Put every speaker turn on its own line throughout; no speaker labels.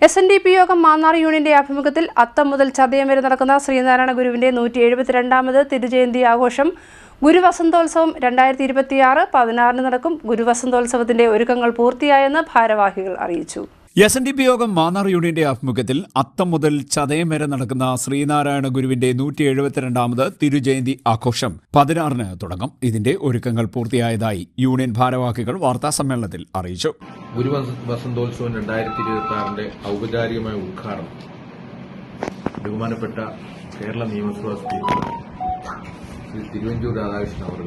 SNDP യോഗം മാന്നാർ യൂണിയന്റെ ആഭിമുഖ്യത്തിൽ അത്തം മുതൽ ചതയം വരെ നടക്കുന്ന ശ്രീനാരായണ ഗുരുവിന്റെ 172ാമത് തിരുജയന്തി ആഘോഷം ഗുരുവസന്തോത്സവം 2026 16 നടക്കും. ഗുരുവസന്തോത്സവത്തിന്റെ ഒരുക്കങ്ങൾ പൂർത്തിയായെന്ന് ഭാരവാഹികൾ അറിയിച്ചു.
SNDP യോഗം മാന്നാർ യൂണിയന്റെ ആഭിമുഖ്യത്തിൽ അത്തം മുതൽ ചതയം വരെ നടക്കുന്ന ശ്രീനാരായണ ഗുരുവിന്റെ 172ാമത് തിരുജയന്തി ആഘോഷം 16 തുടങ്ങും. ഇതിന്റെ ഒരുക്കങ്ങൾ പൂർത്തിയായതായി യൂണിയൻ ഭാരവാഹികൾ വാർത്താസമ്മേളനത്തിൽ അറിയിച്ചു.
ഗുരുവസന്തോത്സവം 2026 ഔപചാരികമായ ഉദ്ഘാടനം ബഹുമാനപ്പെട്ട കേരള നിയമസഭാ സ്പീക്കർ ശ്രീ തിരുവഞ്ചൂർ രാധാകൃഷ്ണൻ അവർ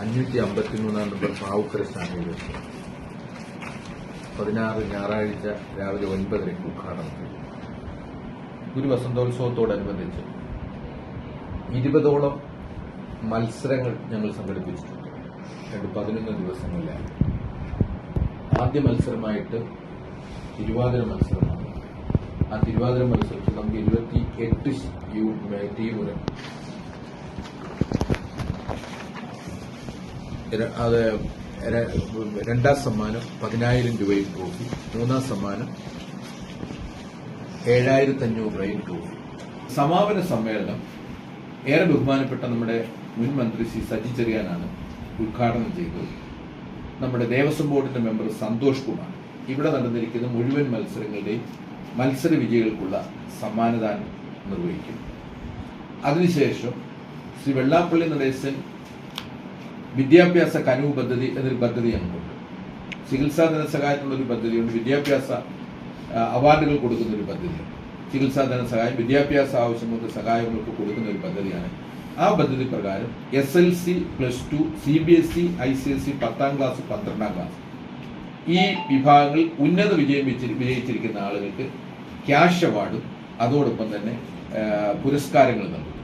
553 നമ്പർ പാവുക്കര സ്റ്റാൻഡിൽ 16 ഞായറാഴ്ച രാവിലെ 9:00 ഉദ്ഘാടനം ചെയ്തു. ഗുരുവസന്തോത്സവത്തോടനുബന്ധിച്ച് 20ഓളം മത്സരങ്ങൾ ഞങ്ങൾ സംഘടിപ്പിച്ചിട്ടുണ്ട്. 11 ദിവസങ്ങളിലായി. ആദ്യ മത്സരമായിട്ട് തിരുവാതിര മത്സരമാണ്. ആ തിരുവാതിര മത്സരത്തിൽ നമുക്ക് 28 ടീമുകൾ അത് രണ്ടാം സമ്മാനം 10,000 രൂപയും ട്രോഫി, മൂന്നാം സമ്മാനം 7,500 രൂപയും ട്രോഫി. സമാപന സമ്മേളനം ഏറെ ബഹുമാനപ്പെട്ട നമ്മുടെ മുൻ മന്ത്രി ശ്രീ സജി ചെറിയാനാണ് ഉദ്ഘാടനം ചെയ്തത്. നമ്മുടെ ദേവസ്വം ബോർഡിന്റെ മെമ്പർ സന്തോഷ് കുമാർ ഇവിടെ നടന്നിരിക്കുന്ന മുഴുവൻ മത്സരങ്ങളുടെയും മത്സര വിജയികൾക്കുള്ള സമ്മാനദാനം നിർവഹിക്കും. അതിനുശേഷം ശ്രീ വെള്ളാപ്പള്ളി നടേശൻ വിദ്യാഭ്യാസ കനു പദ്ധതി എന്നൊരു പദ്ധതി ഞങ്ങൾക്കുണ്ട്. ചികിത്സാ ധനസഹായത്തിനുള്ളൊരു പദ്ധതിയുണ്ട്. വിദ്യാഭ്യാസ അവാർഡുകൾ കൊടുക്കുന്ന ഒരു പദ്ധതിയാണ്. ചികിത്സാ ധനസഹായം, വിദ്യാഭ്യാസ ആവശ്യങ്ങൾക്ക് സഹായങ്ങൾക്ക് കൊടുക്കുന്ന ഒരു പദ്ധതിയാണ്. ആ പദ്ധതി പ്രകാരം SLC, +2, CBSE, ICSE 10ാം class 12ാം class ഈ വിഭാഗങ്ങളിൽ ഉന്നത വിജയിച്ചിരിക്കുന്ന ആളുകൾക്ക് ക്യാഷ് അവാർഡും അതോടൊപ്പം തന്നെ പുരസ്കാരങ്ങൾ നൽകും.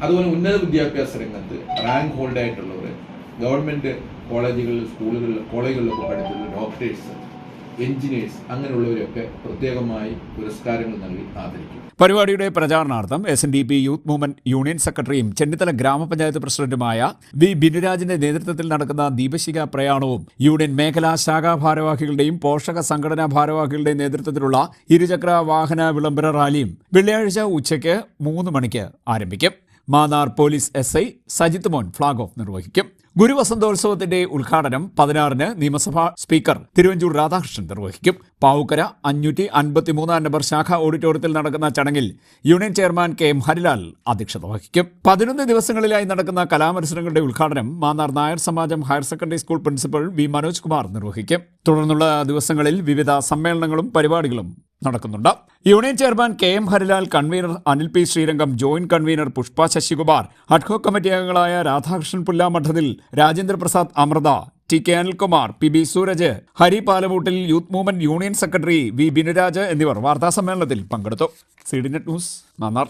അതുപോലെ ഉന്നത വിദ്യാഭ്യാസ രംഗത്ത് റാങ്ക് ഹോൾഡ് ആയിട്ടുള്ളവർ ഗവൺമെന്റ് കോളേജുകളിൽ കോളേജുകളിലൊക്കെ പഠിച്ചിട്ടുള്ള ഡോക്ടേഴ്സ്, എഞ്ചിനീയേഴ്സ് അങ്ങനെയുള്ളവരൊക്കെ പ്രത്യേകമായി പുരസ്കാരങ്ങൾ നൽകി ആദരിക്കും.
പരിപാടിയുടെ പ്രചാരണാർത്ഥം SNDP യൂത്ത് മൂവ്മെന്റ് യൂണിയൻ സെക്രട്ടറിയും ചെന്നിത്തല ഗ്രാമപഞ്ചായത്ത് പ്രസിഡന്റുമായ വി ബിനുരാജിന്റെ നേതൃത്വത്തിൽ നടക്കുന്ന ദീപശിഖ പ്രയാണവും യൂണിയൻ മേഖലാ ശാഖാ ഭാരവാഹികളുടെയും പോഷക സംഘടനാ ഭാരവാഹികളുടെയും നേതൃത്വത്തിലുള്ള ഇരുചക്ര വാഹന വിളംബര റാലിയും വെള്ളിയാഴ്ച ഉച്ചയ്ക്ക് 3 മണിക്ക് ആരംഭിക്കും. മാന്നാർ പോലീസ് SI സജിത് മോൻ ഫ്ളാഗ് ഓഫ് നിർവഹിക്കും. ഗുരുവസന്തോത്സവത്തിന്റെ ഉദ്ഘാടനം 16 നിയമസഭാ സ്പീക്കർ തിരുവഞ്ചൂർ രാധാകൃഷ്ണൻ നിർവഹിക്കും. പാവുക്കര 553 നമ്പർ ശാഖ ഓഡിറ്റോറിയത്തിൽ നടക്കുന്ന ചടങ്ങിൽ യൂണിയൻ ചെയർമാൻ KM ഹരിലാൽ അധ്യക്ഷത വഹിക്കും. 11 ദിവസങ്ങളിലായി നടക്കുന്ന കലാമത്സരങ്ങളുടെ ഉദ്ഘാടനം Mannar Nair Samajam higher secondary school principal V Manoj Kumar നിർവഹിക്കും. തുടർന്നുള്ള ദിവസങ്ങളിൽ വിവിധ സമ്മേളനങ്ങളും പരിപാടികളും നടക്കുന്നുണ്ട്. Union chairman KM Harilal, convener Anil P Sreerangam, joint convener Pushpa Sasikumar, ad hoc committee അംഗങ്ങളായ Radhakrishnan Pullamadathil, Rajendra Prasad Amritha, TK Anilkumar, PB Sooraj, Hari Palamoottil, youth movement union secretary V Binuraj എന്നിവർ വാർത്താസമ്മേളനത്തിൽ പങ്കെടുത്തു. CDNet news Mannar.